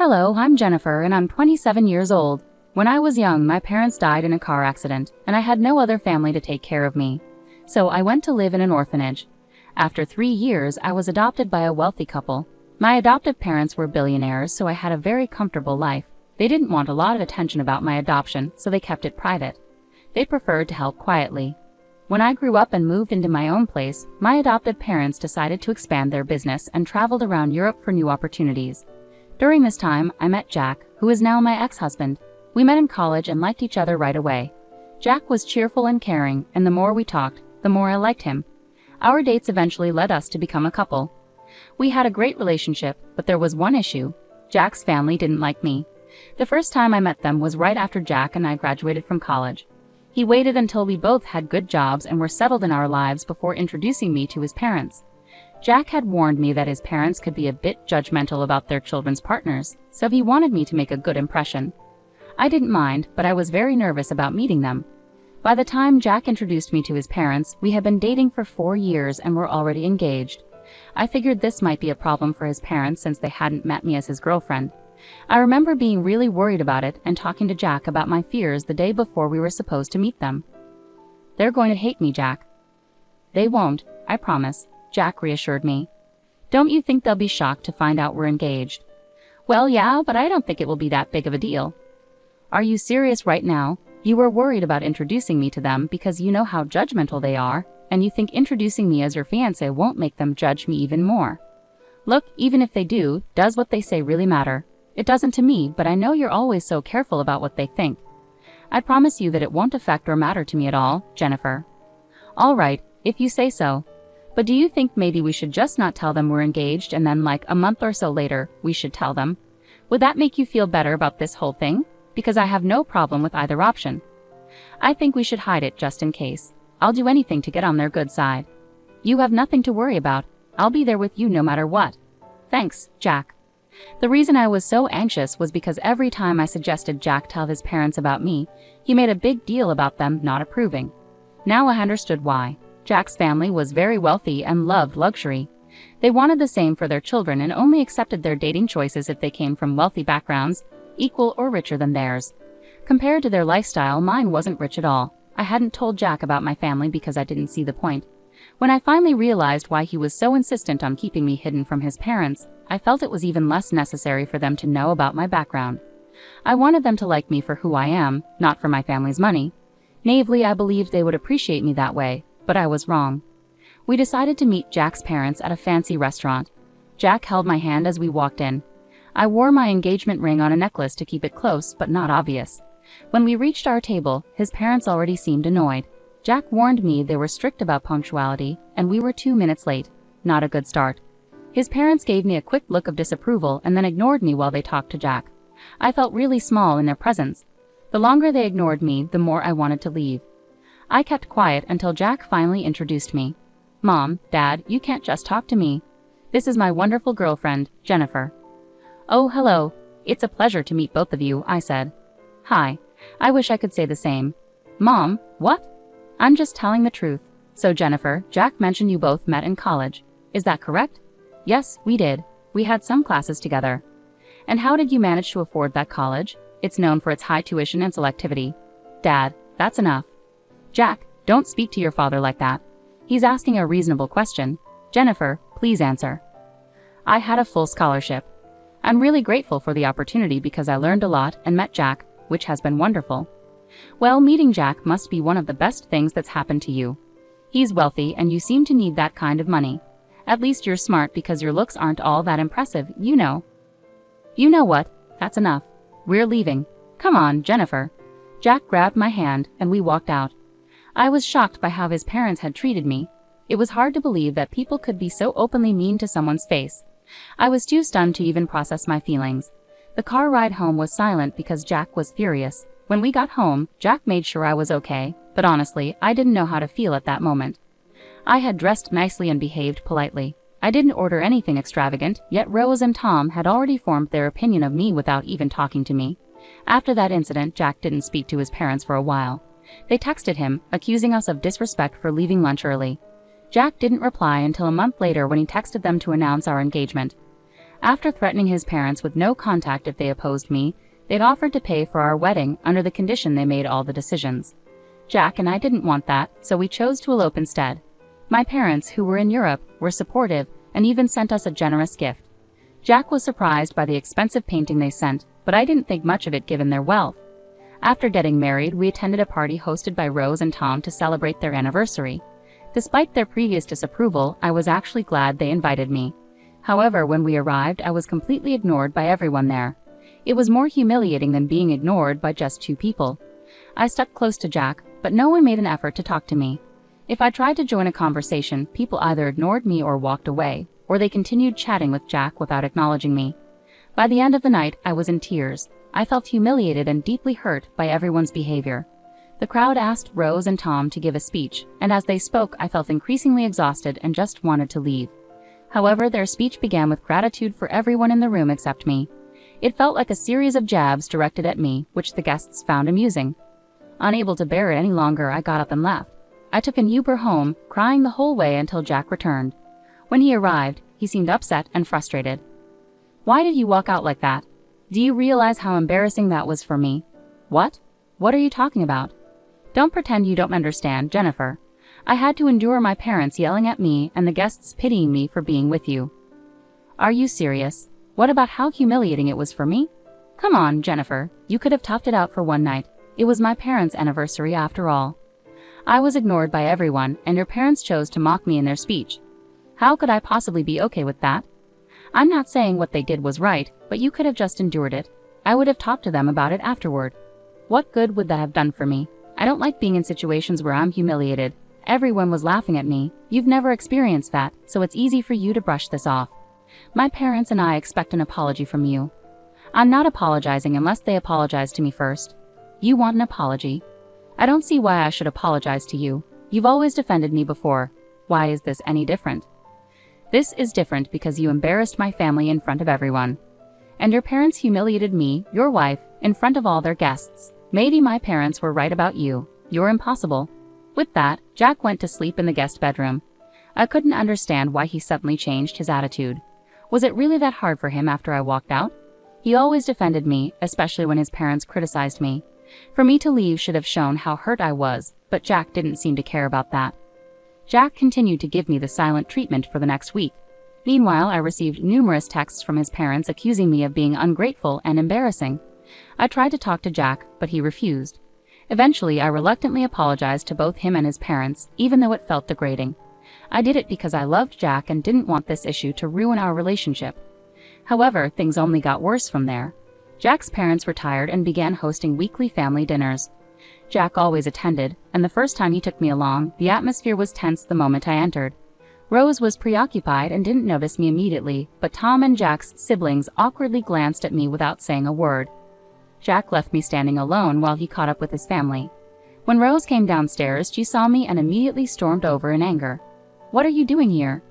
Hello, I'm Jennifer and I'm 27 years old. When I was young, my parents died in a car accident, and I had no other family to take care of me. So I went to live in an orphanage. After 3 years, I was adopted by a wealthy couple. My adoptive parents were billionaires, so I had a very comfortable life. They didn't want a lot of attention about my adoption, so they kept it private. They preferred to help quietly. When I grew up and moved into my own place, my adoptive parents decided to expand their business and traveled around Europe for new opportunities. During this time, I met Jack, who is now my ex-husband. We met in college and liked each other right away. Jack was cheerful and caring, and the more we talked, the more I liked him. Our dates eventually led us to become a couple. We had a great relationship, but there was one issue. Jack's family didn't like me. The first time I met them was right after Jack and I graduated from college. He waited until we both had good jobs and were settled in our lives before introducing me to his parents. Jack had warned me that his parents could be a bit judgmental about their children's partners, so he wanted me to make a good impression. I didn't mind, but I was very nervous about meeting them. By the time Jack introduced me to his parents, we had been dating for 4 years and were already engaged. I figured this might be a problem for his parents since they hadn't met me as his girlfriend. I remember being really worried about it and talking to Jack about my fears the day before we were supposed to meet them. "They're going to hate me, Jack." "They won't, I promise," Jack reassured me. "Don't you think they'll be shocked to find out we're engaged?" "Well, yeah, but I don't think it will be that big of a deal." "Are you serious right now? You were worried about introducing me to them because you know how judgmental they are, and you think introducing me as your fiancé won't make them judge me even more." "Look, even if they do, does what they say really matter? It doesn't to me, but I know you're always so careful about what they think." "I promise you that it won't affect or matter to me at all, Jennifer." "All right, if you say so. But do you think maybe we should just not tell them we're engaged and then like a month or so later, we should tell them? Would that make you feel better about this whole thing? Because I have no problem with either option." "I think we should hide it just in case. I'll do anything to get on their good side." "You have nothing to worry about. I'll be there with you no matter what." "Thanks, Jack." The reason I was so anxious was because every time I suggested Jack tell his parents about me, he made a big deal about them not approving. Now I understood why. Jack's family was very wealthy and loved luxury. They wanted the same for their children and only accepted their dating choices if they came from wealthy backgrounds, equal or richer than theirs. Compared to their lifestyle, mine wasn't rich at all. I hadn't told Jack about my family because I didn't see the point. When I finally realized why he was so insistent on keeping me hidden from his parents, I felt it was even less necessary for them to know about my background. I wanted them to like me for who I am, not for my family's money. Naively, I believed they would appreciate me that way, but I was wrong. We decided to meet Jack's parents at a fancy restaurant. Jack held my hand as we walked in. I wore my engagement ring on a necklace to keep it close but not obvious. When we reached our table, his parents already seemed annoyed. Jack warned me they were strict about punctuality, and we were 2 minutes late. Not a good start. His parents gave me a quick look of disapproval and then ignored me while they talked to Jack. I felt really small in their presence. The longer they ignored me, the more I wanted to leave. I kept quiet until Jack finally introduced me. "Mom, Dad, you can't just talk to me. This is my wonderful girlfriend, Jennifer." "Oh, hello. It's a pleasure to meet both of you," I said. "Hi. I wish I could say the same." "Mom, what?" "I'm just telling the truth. So Jennifer, Jack mentioned you both met in college. Is that correct?" "Yes, we did. We had some classes together." "And how did you manage to afford that college? It's known for its high tuition and selectivity." "Dad, that's enough." "Jack, don't speak to your father like that. He's asking a reasonable question. Jennifer, please answer." "I had a full scholarship. I'm really grateful for the opportunity because I learned a lot and met Jack, which has been wonderful." "Well, meeting Jack must be one of the best things that's happened to you. He's wealthy and you seem to need that kind of money. At least you're smart because your looks aren't all that impressive, you know." "You know what? That's enough. We're leaving. Come on, Jennifer." Jack grabbed my hand and we walked out. I was shocked by how his parents had treated me. It was hard to believe that people could be so openly mean to someone's face. I was too stunned to even process my feelings. The car ride home was silent because Jack was furious. When we got home, Jack made sure I was okay, but honestly, I didn't know how to feel at that moment. I had dressed nicely and behaved politely. I didn't order anything extravagant, yet Rose and Tom had already formed their opinion of me without even talking to me. After that incident, Jack didn't speak to his parents for a while. They texted him, accusing us of disrespect for leaving lunch early. Jack didn't reply until a month later when he texted them to announce our engagement. After threatening his parents with no contact if they opposed me, they'd offered to pay for our wedding under the condition they made all the decisions. Jack and I didn't want that, so we chose to elope instead. My parents, who were in Europe, were supportive and even sent us a generous gift. Jack was surprised by the expensive painting they sent, but I didn't think much of it given their wealth. After getting married, we attended a party hosted by Rose and Tom to celebrate their anniversary. Despite their previous disapproval, I was actually glad they invited me. However, when we arrived, I was completely ignored by everyone there. It was more humiliating than being ignored by just two people. I stuck close to Jack, but no one made an effort to talk to me. If I tried to join a conversation, people either ignored me or walked away, or they continued chatting with Jack without acknowledging me. By the end of the night, I was in tears. I felt humiliated and deeply hurt by everyone's behavior. The crowd asked Rose and Tom to give a speech, and as they spoke, I felt increasingly exhausted and just wanted to leave. However, their speech began with gratitude for everyone in the room except me. It felt like a series of jabs directed at me, which the guests found amusing. Unable to bear it any longer, I got up and left. I took an Uber home, crying the whole way until Jack returned. When he arrived, he seemed upset and frustrated. "Why did you walk out like that? Do you realize how embarrassing that was for me?" "What? What are you talking about?" "Don't pretend you don't understand, Jennifer. I had to endure my parents yelling at me and the guests pitying me for being with you." "Are you serious? What about how humiliating it was for me? Come on, Jennifer, you could have toughed it out for one night. It was my parents' anniversary after all." I was ignored by everyone, and your parents chose to mock me in their speech. How could I possibly be okay with that? I'm not saying what they did was right, but you could have just endured it. I would have talked to them about it afterward. What good would that have done for me? I don't like being in situations where I'm humiliated. Everyone was laughing at me. You've never experienced that, so it's easy for you to brush this off. My parents and I expect an apology from you. I'm not apologizing unless they apologize to me first. You want an apology? I don't see why I should apologize to you. You've always defended me before. Why is this any different? This is different because you embarrassed my family in front of everyone. And your parents humiliated me, your wife, in front of all their guests. Maybe my parents were right about you. You're impossible. With that, Jack went to sleep in the guest bedroom. I couldn't understand why he suddenly changed his attitude. Was it really that hard for him after I walked out? He always defended me, especially when his parents criticized me. For me to leave should have shown how hurt I was, but Jack didn't seem to care about that. Jack continued to give me the silent treatment for the next week. Meanwhile, I received numerous texts from his parents accusing me of being ungrateful and embarrassing. I tried to talk to Jack, but he refused. Eventually, I reluctantly apologized to both him and his parents, even though it felt degrading. I did it because I loved Jack and didn't want this issue to ruin our relationship. However, things only got worse from there. Jack's parents retired and began hosting weekly family dinners. Jack always attended, and the first time he took me along, the atmosphere was tense the moment I entered. Rose was preoccupied and didn't notice me immediately, but Tom and Jack's siblings awkwardly glanced at me without saying a word. Jack left me standing alone while he caught up with his family. When Rose came downstairs, she saw me and immediately stormed over in anger. "What are you doing here?"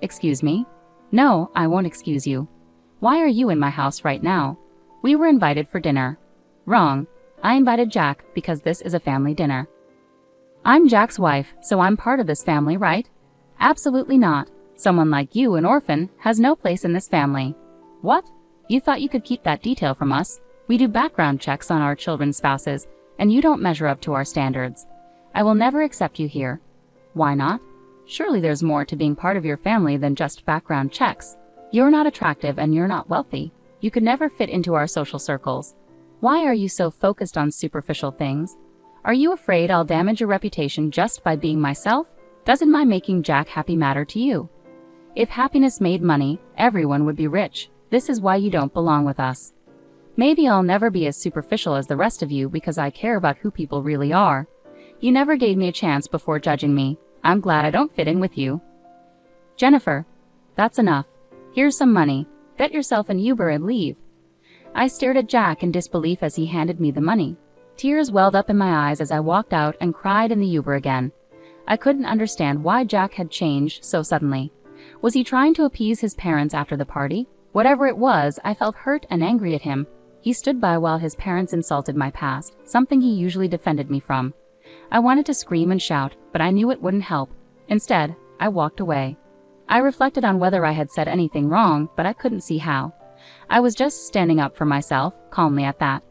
"Excuse me?" "No, I won't excuse you. Why are you in my house right now?" "We were invited for dinner." "Wrong. I invited Jack because this is a family dinner." "I'm Jack's wife, so I'm part of this family, right?" "Absolutely not. Someone like you, an orphan, has no place in this family." "What? You thought you could keep that detail from us? We do background checks on our children's spouses, and you don't measure up to our standards. I will never accept you here." "Why not? Surely there's more to being part of your family than just background checks. You're not attractive and you're not wealthy. You could never fit into our social circles. Why are you so focused on superficial things? Are you afraid I'll damage your reputation just by being myself? Doesn't my making Jack happy matter to you? If happiness made money, everyone would be rich. This is why you don't belong with us. Maybe I'll never be as superficial as the rest of you because I care about who people really are. You never gave me a chance before judging me. I'm glad I don't fit in with you." "Jennifer, that's enough. Here's some money. Get yourself an Uber and leave." I stared at Jack in disbelief as he handed me the money. Tears welled up in my eyes as I walked out and cried in the Uber again. I couldn't understand why Jack had changed so suddenly. Was he trying to appease his parents after the party? Whatever it was, I felt hurt and angry at him. He stood by while his parents insulted my past, something he usually defended me from. I wanted to scream and shout, but I knew it wouldn't help. Instead, I walked away. I reflected on whether I had said anything wrong, but I couldn't see how. I was just standing up for myself, calmly at that.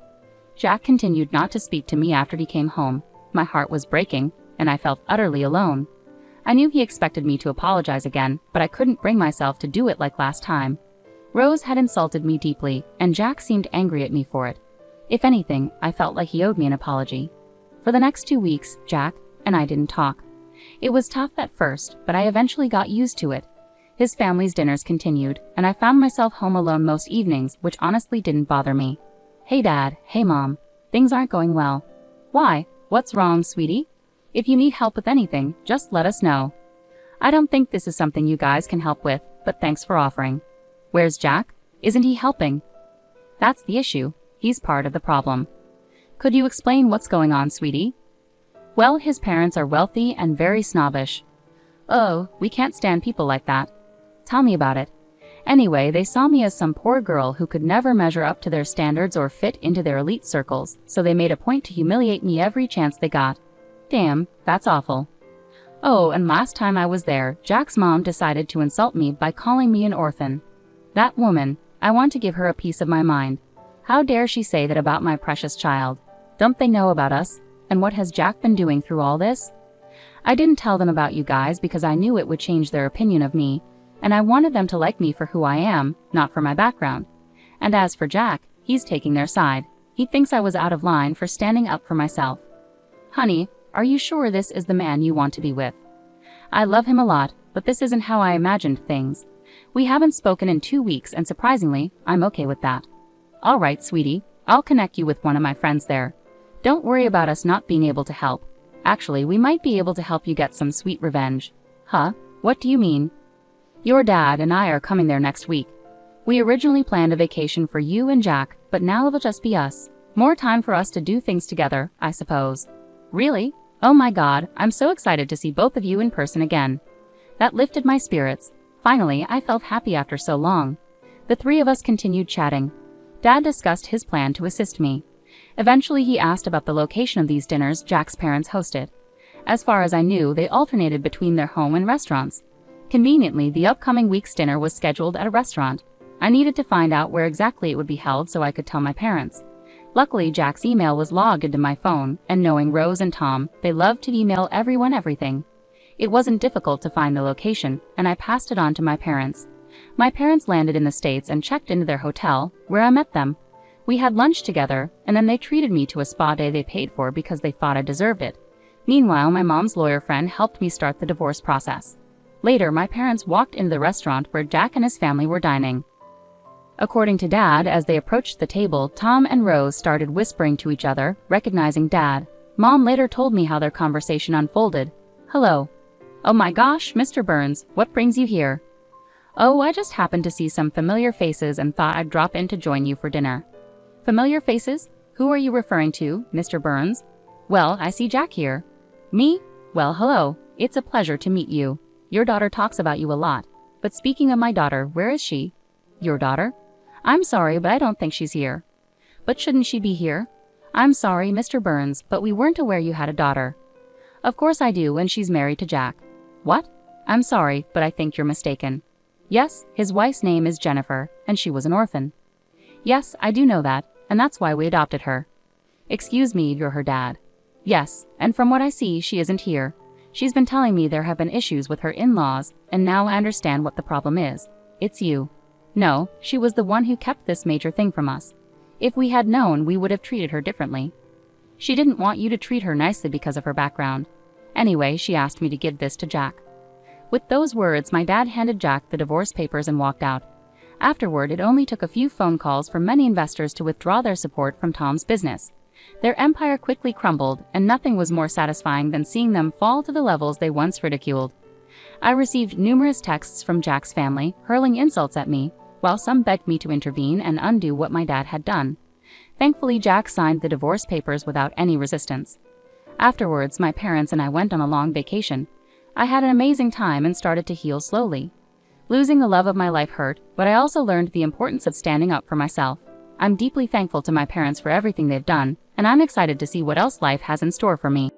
Jack continued not to speak to me after he came home. My heart was breaking, and I felt utterly alone. I knew he expected me to apologize again, but I couldn't bring myself to do it like last time. Rose had insulted me deeply, and Jack seemed angry at me for it. If anything, I felt like he owed me an apology. For the next 2 weeks, Jack and I didn't talk. It was tough at first, but I eventually got used to it. His family's dinners continued, and I found myself home alone most evenings, which honestly didn't bother me. Hey Dad, hey Mom, things aren't going well. Why? What's wrong, sweetie? If you need help with anything, just let us know. I don't think this is something you guys can help with, but thanks for offering. Where's Jack? Isn't he helping? That's the issue. He's part of the problem. Could you explain what's going on, sweetie? Well, his parents are wealthy and very snobbish. Oh, we can't stand people like that. Tell me about it. Anyway, they saw me as some poor girl who could never measure up to their standards or fit into their elite circles, so they made a point to humiliate me every chance they got. Damn, that's awful. Oh, and last time I was there, Jack's mom decided to insult me by calling me an orphan. That woman, I want to give her a piece of my mind. How dare she say that about my precious child? Don't they know about us? And what has Jack been doing through all this? I didn't tell them about you guys because I knew it would change their opinion of me, and I wanted them to like me for who I am, not for my background. And as for Jack, he's taking their side. He thinks I was out of line for standing up for myself. Honey, are you sure this is the man you want to be with? I love him a lot, but this isn't how I imagined things. We haven't spoken in 2 weeks, and surprisingly, I'm okay with that. All right, sweetie, I'll connect you with one of my friends there. Don't worry about us not being able to help. Actually, we might be able to help you get some sweet revenge. Huh? What do you mean? Your dad and I are coming there next week. We originally planned a vacation for you and Jack, but now it'll just be us. More time for us to do things together, I suppose. Really? Oh my God, I'm so excited to see both of you in person again. That lifted my spirits. Finally, I felt happy after so long. The three of us continued chatting. Dad discussed his plan to assist me. Eventually, he asked about the location of these dinners Jack's parents hosted. As far as I knew, they alternated between their home and restaurants. Conveniently, the upcoming week's dinner was scheduled at a restaurant. I needed to find out where exactly it would be held so I could tell my parents. Luckily, Jack's email was logged into my phone, and knowing Rose and Tom, they loved to email everyone everything. It wasn't difficult to find the location, and I passed it on to my parents. My parents landed in the States and checked into their hotel, where I met them. We had lunch together, and then they treated me to a spa day they paid for because they thought I deserved it. Meanwhile, my mom's lawyer friend helped me start the divorce process. Later, my parents walked into the restaurant where Jack and his family were dining. According to Dad, as they approached the table, Tom and Rose started whispering to each other, recognizing Dad. Mom later told me how their conversation unfolded. Hello. Oh my gosh, Mr. Burns, what brings you here? Oh, I just happened to see some familiar faces and thought I'd drop in to join you for dinner. Familiar faces? Who are you referring to, Mr. Burns? Well, I see Jack here. Me? Well, hello. It's a pleasure to meet you. Your daughter talks about you a lot. But speaking of my daughter, where is she? Your daughter? I'm sorry, but I don't think she's here. But shouldn't she be here? I'm sorry, Mr. Burns, but we weren't aware you had a daughter. Of course I do, and she's married to Jack. What? I'm sorry, but I think you're mistaken. Yes, his wife's name is Jennifer, and she was an orphan. Yes, I do know that, and that's why we adopted her. Excuse me, you're her dad. Yes, and from what I see, she isn't here. She's been telling me there have been issues with her in-laws, and now I understand what the problem is. It's you. No, she was the one who kept this major thing from us. If we had known, we would have treated her differently. She didn't want you to treat her nicely because of her background. Anyway, she asked me to give this to Jack. With those words, my dad handed Jack the divorce papers and walked out. Afterward, it only took a few phone calls from many investors to withdraw their support from Tom's business. Their empire quickly crumbled, and nothing was more satisfying than seeing them fall to the levels they once ridiculed. I received numerous texts from Jack's family, hurling insults at me, while some begged me to intervene and undo what my dad had done. Thankfully, Jack signed the divorce papers without any resistance. Afterwards, my parents and I went on a long vacation. I had an amazing time and started to heal slowly. Losing the love of my life hurt, but I also learned the importance of standing up for myself. I'm deeply thankful to my parents for everything they've done, and I'm excited to see what else life has in store for me.